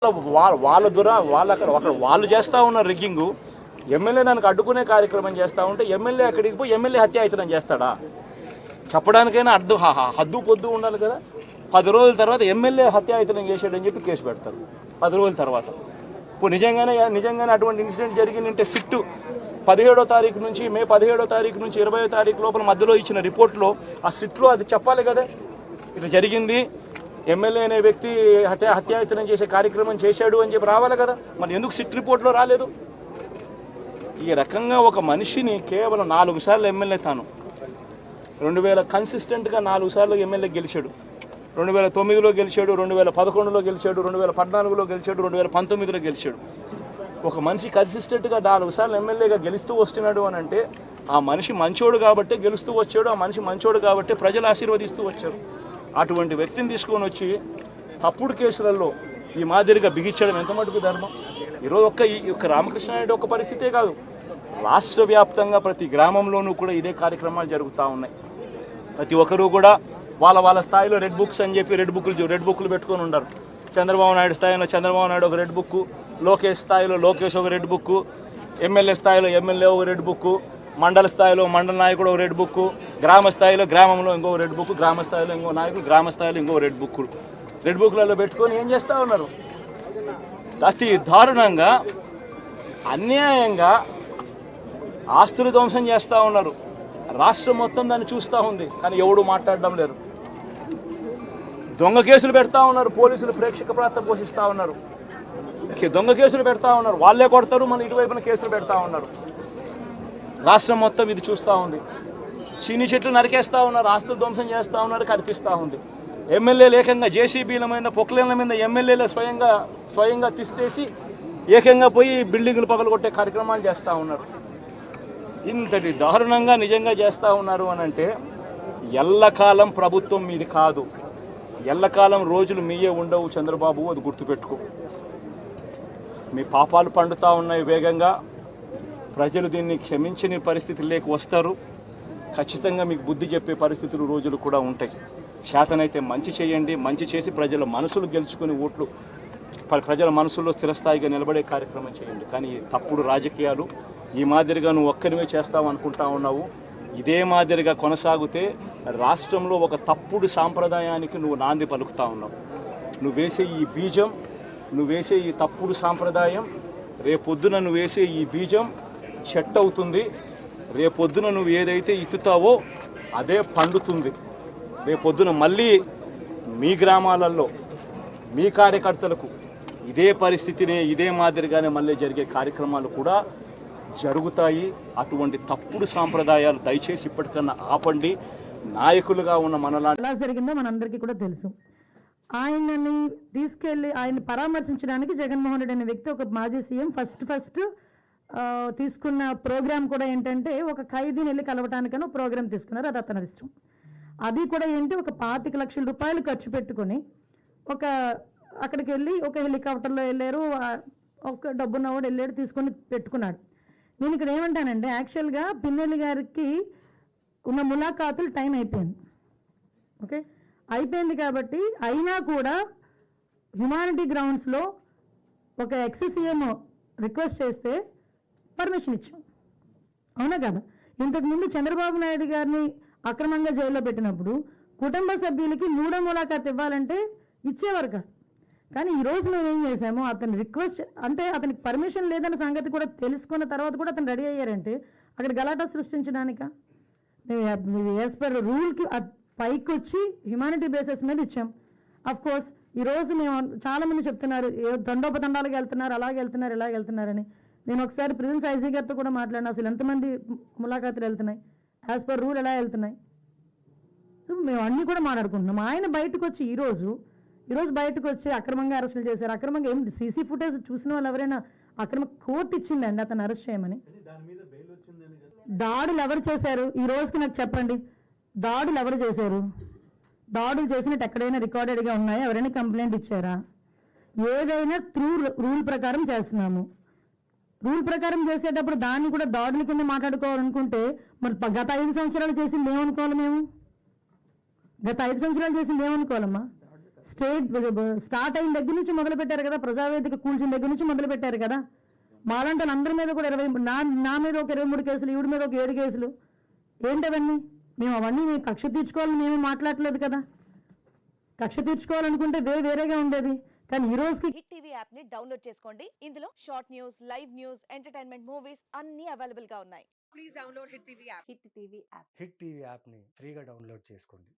వాళ్ళ అక్కడ వాళ్ళు చేస్తూ ఉన్న రిగ్గింగు. ఎమ్మెల్యే దానికి అడ్డుకునే కార్యక్రమం చేస్తూ ఉంటే ఎమ్మెల్యే అక్కడికి పోయి ఎమ్మెల్యే హత్యాయతనం చేస్తాడా? చెప్పడానికైనా హద్దు పొద్దు ఉండాలి కదా. 10 రోజుల తర్వాత ఎమ్మెల్యే హత్యాయతనం చేసాడని చెప్పి కేసు పెడతారు 10 రోజుల తర్వాత. ఇప్పుడు నిజంగానే అటువంటి ఇన్సిడెంట్ జరిగిందంటే సిట్టు 17వ తారీఖు నుంచి మే 17వ తారీఖు నుంచి 20వ తారీఖు లోపల మధ్యలో ఇచ్చిన రిపోర్ట్లో ఆ సిట్లో అది చెప్పాలి కదా, ఇట్లా జరిగింది, ఎమ్మెల్యే అనే వ్యక్తి హత్యాయతనం చేసే కార్యక్రమం చేశాడు అని చెప్పి రావాలి కదా. మరి ఎందుకు సిట్ రిపోర్ట్లో రాలేదు? ఈ రకంగా ఒక మనిషిని కేవలం 4 సార్లు ఎమ్మెల్యే తాను 2000 కన్సిస్టెంట్గా 4 సార్లు ఎమ్మెల్యే గెలిచాడు. 2009లో గెలిచాడు, 2011లో గెలిచాడు, 2014లో గెలిచాడు, 2019లో గెలిచాడు. ఒక మనిషి కన్సిస్టెంట్గా 4 సార్లు ఎమ్మెల్యేగా గెలుస్తూ వస్తున్నాడు అని అంటే ఆ మనిషి మంచోడు కాబట్టి గెలుస్తూ వచ్చాడు, ఆ మనిషి మంచోడు కాబట్టి ప్రజలు ఆశీర్వదిస్తూ వచ్చారు. అటువంటి వ్యక్తిని తీసుకొని వచ్చి తప్పుడు కేసులలో ఈ మాదిరిగా బిగించడం ఎంత మటుకు ధర్మం? ఈరోజు ఒక్క రామకృష్ణారెడ్డి ఒక్క పరిస్థితే కాదు, రాష్ట్ర వ్యాప్తంగా ప్రతి గ్రామంలోనూ కూడా ఇదే కార్యక్రమాలు జరుగుతూ ఉన్నాయి. ప్రతి ఒక్కరూ కూడా వాళ్ళ స్థాయిలో రెడ్ బుక్స్ అని చెప్పి రెడ్ బుక్లు పెట్టుకొని ఉన్నారు. చంద్రబాబు నాయుడు స్థాయిలో చంద్రబాబు నాయుడు ఒక రెడ్ బుక్, లోకేష్ స్థాయిలో లోకేష్ ఒక రెడ్ బుక్, ఎమ్మెల్యే స్థాయిలో ఎమ్మెల్యే ఒక రెడ్ బుక్, మండల స్థాయిలో మండల నాయకుడు ఒక రెడ్ బుక్, గ్రామ స్థాయిలో గ్రామంలో ఇంకో రెడ్ బుక్, గ్రామ స్థాయిలో ఇంకో నాయకుడు గ్రామ స్థాయిలో ఇంకో రెడ్ బుక్లలో పెట్టుకొని ఏం చేస్తూ ఉన్నారు? అతి దారుణంగా అన్యాయంగా ఆస్తులు ధ్వంసం చేస్తూ ఉన్నారు. రాష్ట్రం మొత్తం దాన్ని చూస్తూ ఉంది, కానీ ఎవడు మాట్లాడడం లేదు. దొంగ కేసులు పెడతా ఉన్నారు, పోలీసులు ప్రేక్షక పాత్ర పోషిస్తూ ఉన్నారు. దొంగ కేసులు పెడతా ఉన్నారు, వాళ్ళే కొడతారు, మన ఇటువైపున కేసులు పెడతా ఉన్నారు. రాష్ట్రం మొత్తం ఇది చూస్తూ ఉంది. చీని చెట్లు నరికేస్తూ ఉన్నారు, ఆస్తులు ధ్వంసం చేస్తూ ఉన్నారు, కనిపిస్తూ ఉంది. ఎమ్మెల్యేలు ఏకంగా జేసీబీల మీద పొక్లేన్ల మీద ఎమ్మెల్యేలు స్వయంగా తిష్టేసి ఏకంగా పోయి బిల్డింగులు పగలగొట్టే కార్యక్రమాలు చేస్తూ ఉన్నారు. ఇంతటి దారుణంగా నిజంగా చేస్తూ ఉన్నారు అని అంటే ఎల్లకాలం ప్రభుత్వం మీది కాదు, ఎల్లకాలం రోజులు మీయే ఉండవు చంద్రబాబు, అది గుర్తుపెట్టుకో. మీ పాపాలు పండుతూ ఉన్నాయి వేగంగా. ప్రజలు దీన్ని క్షమించని పరిస్థితుల్లోకి వస్తారు. ఖచ్చితంగా మీకు బుద్ధి చెప్పే పరిస్థితులు రోజులు కూడా ఉంటాయి. చేతనైతే మంచి చేయండి, మంచి చేసి ప్రజల మనసులు గెలుచుకుని ఓట్లు ప్రజల మనసుల్లో స్థిరస్థాయిగా నిలబడే కార్యక్రమం చేయండి. కానీ తప్పుడు రాజకీయాలు ఈ మాదిరిగా నువ్వు ఒక్కరివే చేస్తావు అనుకుంటా ఉన్నావు. ఇదే మాదిరిగా కొనసాగితే రాష్ట్రంలో ఒక తప్పుడు సాంప్రదాయానికి నువ్వు నాంది పలుకుతా ఉన్నావు. నువ్వు వేసే ఈ బీజం, నువ్వు వేసే ఈ తప్పుడు సాంప్రదాయం, రేపొద్దున నువ్వు వేసే ఈ బీజం చెట్టు అవుతుంది. రేపొద్దున నువ్వు ఏదైతే ఇత్తుతావో అదే పండుతుంది. రేపొద్దున మళ్ళీ మీ గ్రామాలలో మీ కార్యకర్తలకు ఇదే పరిస్థితినే ఇదే మాదిరిగానే మళ్ళీ జరిగే కార్యక్రమాలు కూడా జరుగుతాయి. అటువంటి తప్పుడు సాంప్రదాయాలు దయచేసి ఇప్పటికన్నా ఆపండి. నాయకులుగా ఉన్న మనలాంటి ఎలా జరిగిందో మనందరికీ కూడా తెలుసు. ఆయనని తీసుకెళ్ళి ఆయన పరామర్శించడానికి జగన్మోహన్ రెడ్డి అనే వ్యక్తి, ఒక మాజీ సీఎం, ఫస్ట్ తీసుకున్న ప్రోగ్రామ్ కూడా ఏంటంటే ఒక ఖైదీని వెళ్ళి కలవటానికని ప్రోగ్రామ్ తీసుకున్నారు. అది అతని ఇష్టం. అది కూడా ఏంటి, ఒక 25 లక్షల రూపాయలు ఖర్చు పెట్టుకొని అక్కడికి వెళ్ళి ఒక హెలికాప్టర్లో వెళ్ళారు, ఒక డబ్బున్నవాడు వెళ్ళాడు, తీసుకొని పెట్టుకున్నాడు. నేను ఇక్కడ ఏమంటానంటే యాక్చువల్గా పిన్నెల్లి గారికి ఉన్న ములాఖాతులు టైం అయిపోయింది. ఓకే, అయిపోయింది కాబట్టి అయినా కూడా హ్యుమానిటీ గ్రౌండ్స్లో ఒక ఎక్స్-సీఎం రిక్వెస్ట్ చేస్తే పర్మిషన్ ఇచ్చాం, అవునా కదా? ఇంతకుముందు చంద్రబాబు నాయుడు గారిని అక్రమంగా జైల్లో పెట్టినప్పుడు కుటుంబ సభ్యులకి 3వ ములాఖాత్ ఇవ్వాలంటే ఇచ్చేవారు కాదు. కానీ ఈరోజు మేము ఏం చేసాము, అతని రిక్వెస్ట్ అంటే అతనికి పర్మిషన్ లేదన్న సంగతి కూడా తెలుసుకున్న తర్వాత కూడా అతను రెడీ అయ్యారంటే అక్కడ గలాటా సృష్టించడానిక? యాజ్ పర్ రూల్కి పైకి వచ్చి హ్యుమానిటీ బేసిస్ మీద ఇచ్చాం. అఫ్ కోర్స్ ఈరోజు మేము చాలామంది చెప్తున్నారు దండోపదండాలకు వెళ్తున్నారు, అలాగే వెళ్తున్నారు, ఇలాగ వెళ్తున్నారని. నేను ఒకసారి ప్రిజెన్స్ ఐజీ గారితో కూడా మాట్లాడినా, అసలు ఎంతమంది ములాఖాతులు వెళ్తున్నాయి, యాజ్ పర్ రూల్ ఎలా వెళ్తున్నాయి, మేము అన్నీ కూడా మాట్లాడుకుంటున్నాం. ఆయన బయటకు వచ్చి ఈరోజు బయటకు వచ్చి అక్రమంగా అరెస్టులు చేశారు. అక్రమంగా ఏం సీసీ ఫుటేజ్ చూసిన వాళ్ళు ఎవరైనా కోర్టు ఇచ్చిందండి అతను అరెస్ట్ చేయమని? దాడులు ఎవరు చేశారు ఈ రోజుకి నాకు చెప్పండి. దాడులు ఎవరు చేశారు? దాడులు చేసినట్టు ఎక్కడైనా రికార్డెడ్గా ఉన్నాయా? ఎవరైనా కంప్లైంట్ ఇచ్చారా? ఏదైనా త్రూ రూల్ ప్రకారం చేస్తున్నాము. రూల్ ప్రకారం చేసేటప్పుడు దాన్ని కూడా దాడుల కింద మాట్లాడుకోవాలనుకుంటే మరి గత 5 సంవత్సరాలు చేసింది ఏమనుకోవాలి? మేము గత 5 సంవత్సరాలు చేసింది ఏమనుకోవాలమ్మా? స్టార్ట్ అయిన దగ్గర నుంచి మొదలు పెట్టారు కదా, ప్రజావేదిక కూల్చిన దగ్గర నుంచి మొదలు పెట్టారు కదా. మాలాంటి అందరి మీద కూడా నా మీద ఒక 23 కేసులు, ఈవిడ మీద ఒక 7 కేసులు. ఏంటవన్నీ? మేము అవన్నీ కక్ష తీర్చుకోవాలని మేము మాట్లాడలేదు కదా. కక్ష తీర్చుకోవాలనుకుంటే వేరేగా ఉండేది. కానీ ఈ రోజుకి హిట్ టీవీ యాప్ ని డౌన్లోడ్ చేసుకోండి. ఇందులో short news, live news, entertainment movies అన్ని అవైలబుల్ గా ఉన్నాయి. Please download Hit TV app. Hit TV app. Hit TV యాప్ని ఫ్రీగా డౌన్లోడ్ చేసుకోండి.